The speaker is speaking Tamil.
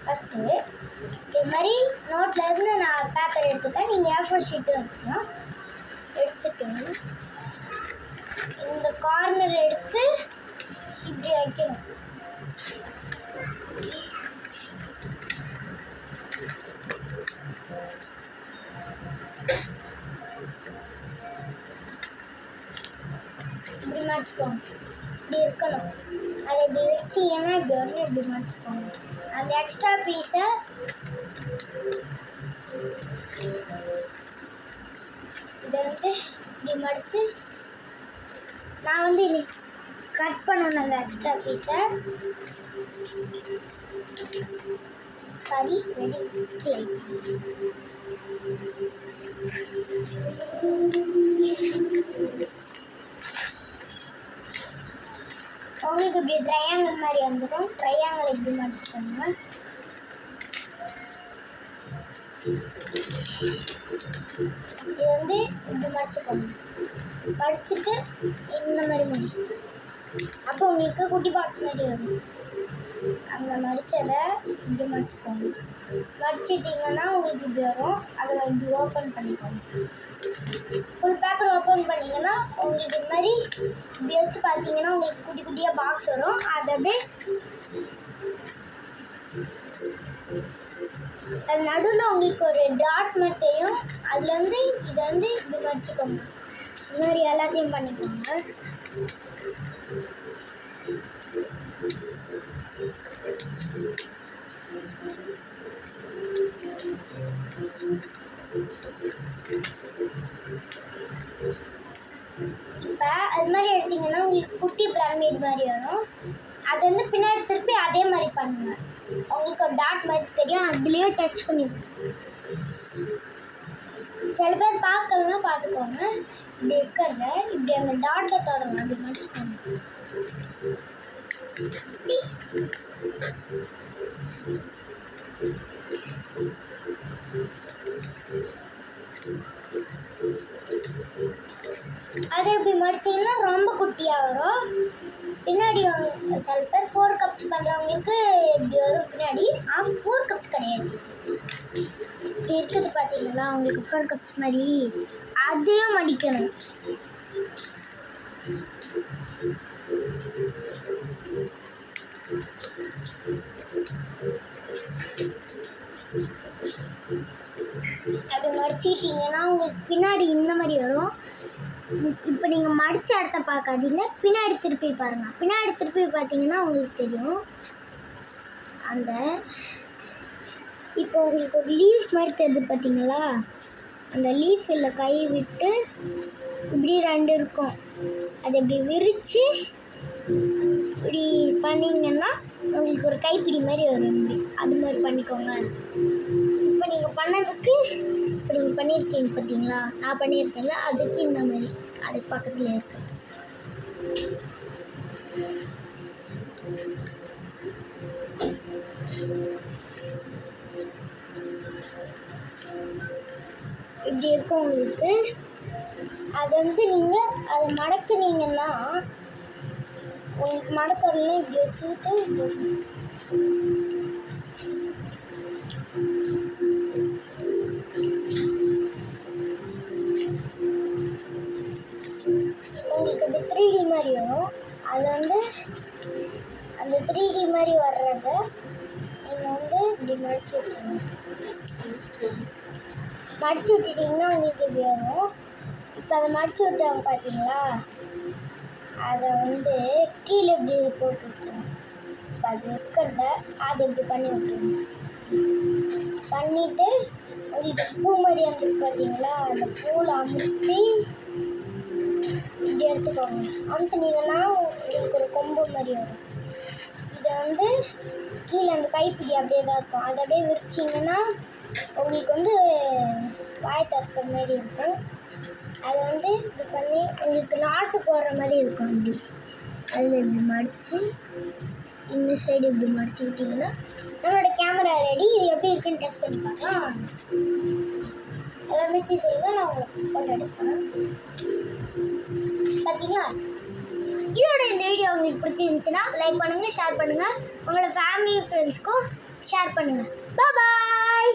ஃபஸ்ட்டு இது மாதிரி நோட்லேருந்து நான் பேப்பர் எடுத்துக்கேன். நீங்கள் A4 ஷீட்டு வைக்கணும். எடுத்துட்டு இந்த கார்னர் எடுத்து இப்படி வைக்கணும். இப்படி மடிச்சுக்கோங்க. இப்படி இருக்கணும். அதை இப்படி வச்சிங்கன்னா இப்படி வந்து இப்படி மடிச்சுக்கோங்க. அந்த எக்ஸ்ட்ரா பீஸை இதை வந்து இப்படி மடித்து நான் வந்து இன்னைக்கு கட் பண்ணணும் அந்த எக்ஸ்ட்ரா பீஸை. சாரி ரெடி இல்லை. உங்களுக்கு இப்படி ட்ரையாங்கிள் மாதிரி வந்துடும். ட்ரையாங்கிள் இப்படி மடிச்சுக்கோங்க. இது வந்து இப்படி மடிச்சுக்கோங்க. மடிச்சுட்டு இந்த மாதிரி மடி. அப்போ உங்களுக்கு குட்டி பாக்ஸ் மாதிரி வரும். அந்த மடித்ததை இப்படி மடிச்சுக்கோங்க. மடிச்சிட்டிங்கன்னா உங்களுக்கு இப்படி வரும். அதை இப்படி ஓப்பன் பண்ணிக்கோங்க. ஃபுல் பேப்பர் ஓப்பன் பண்ணிங்கன்னா உங்களுக்கு இது மாதிரி இப்படி வச்சு பார்த்தீங்கன்னா உங்களுக்கு குட்டி குட்டியாக பாக்ஸ் வரும். அதை அப்படியே அது நடுவில் உங்களுக்கு ஒரு டாட் மாதிரி தெரியும். அதில் வந்து இதை வந்து இப்படி மடிச்சுக்கோங்க. இந்த மாதிரி எல்லாத்தையும் பண்ணிக்கோங்க. இப்போ அது மாதிரி எடுத்தீங்கன்னா உங்களுக்கு குட்டி பிரமிட் மாதிரி வரும். அது வந்து பின்னாடி திருப்பி அதே மாதிரி பண்ணுங்க. உங்களுக்கு ஒரு டாட் மாதிரி தெரியும். அதுலேயே டச் பண்ணி சில பேர் பார்க்கலன்னா பார்த்துக்கோங்க. இப்படி இருக்கிறத இப்படி அந்த டாட்டில் தொடங்க. அப்படி மடிச்சுக்கோங்க. அதை இப்படி மடிச்சிங்கன்னா ரொம்ப குட்டியாக வரும். பின்னாடி சில பேர் 4 கப்ஸ் பண்ணுறவங்களுக்கு இப்படி வரும் பின்னாடி. 4 கப்ஸ் கிடையாது. இருக்குது பார்த்தீங்களா உங்களுக்கு 4 கப்ஸ் மாதிரி. அதையும் மடிக்கணும். அப்படி மடிச்சிட்டிங்கன்னா உங்களுக்கு பின்னாடி இந்த மாதிரி வரும். இப்போ நீங்கள் மடித்த இடத்த பார்க்காதீங்க. பின்னாடி திருப்பி பாருங்கள். பின்னாடி திருப்பி பார்த்தீங்கன்னா உங்களுக்கு தெரியும். அந்த இப்போ உங்களுக்கு ஒரு லீஃப் மாதிரி தெரியுது பார்த்தீங்களா? அந்த லீஃபில் கை விட்டு இப்படி 2 இருக்கும். அதை இப்படி விரித்து இப்படி பண்ணிங்கன்னா உங்களுக்கு ஒரு கைப்பிடி மாதிரி வரும். இப்படி அது மாதிரி பண்ணிக்கோங்க. இப்போ நீங்கள் பண்ணதுக்கு இப்போ நீங்கள் பண்ணியிருக்கீங்க பார்த்தீங்களா? நான் பண்ணியிருக்கேன்ல, அதுக்கு இந்த மாதிரி அதுக்கு பக்கத்தில் இருக்கு. இப்படி இருக்கும் உங்களுக்கு. அதை வந்து நீங்கள் அதை மடக்குனீங்கன்னா உங்களுக்கு மடக்கிறதுலாம் இப்படி வச்சுக்கிட்டு உங்களுக்கு இப்படி 3D மாதிரி வரும். அது வந்து அந்த 3D மாதிரி வர்றத நீங்கள் வந்து இப்படி மடிச்சு விட்டுருங்க. மடிச்சு விட்டுட்டிங்கன்னா உங்களுக்கு இப்படி வரும். இப்போ அதை மடிச்சு விட்டாங்க பார்த்தீங்களா? அதை வந்து கீழே இப்படி போட்டு விட்டுருங்க. இப்போ அது இருக்கிறத அதை இப்படி பண்ணி விட்டுருங்க. பண்ணிவிட்டு உங்களுக்கு பூ மாதிரி வந்துருக்கு பார்த்தீங்களா? அந்த பூவில் அமுத்தி இப்படி எடுத்துக்கோங்க. அமுத்துனீங்கன்னா உங்களுக்கு ஒரு கொம்பு மாதிரி வரும். இதை வந்து கீழே அந்த கைப்பிடி அப்படியே தான் இருக்கும். அதை அப்படியே விரிச்சிங்கன்னா உங்களுக்கு வந்து வாய் தட்டுற மாதிரி இருக்கும். அதை வந்து இப்படி பண்ணி உங்களுக்கு நாட்டு போடுற மாதிரி இருக்கும். அப்படி அதில் இப்படி மடித்து இந்த சைடு இப்படி மடிச்சுக்கிட்டிங்கன்னா நம்மளோட கேமரா ரெடி. இது எப்படி இருக்குன்னு டெஸ்ட் பண்ணி பார்க்கலாம். எல்லாம் வச்சு சொல்லுங்கள். நான் உங்களுக்கு ஃபோட்டோ எடுப்பேன். பார்த்தீங்களா? இதோட இந்த வீடியோ உங்களுக்கு பிடிச்சிருந்துச்சுன்னா லைக் பண்ணுங்கள், ஷேர் பண்ணுங்கள். உங்களோட ஃபேமிலி ஃப்ரெண்ட்ஸ்க்கும் ஷேர் பண்ணுங்கள். பாய்.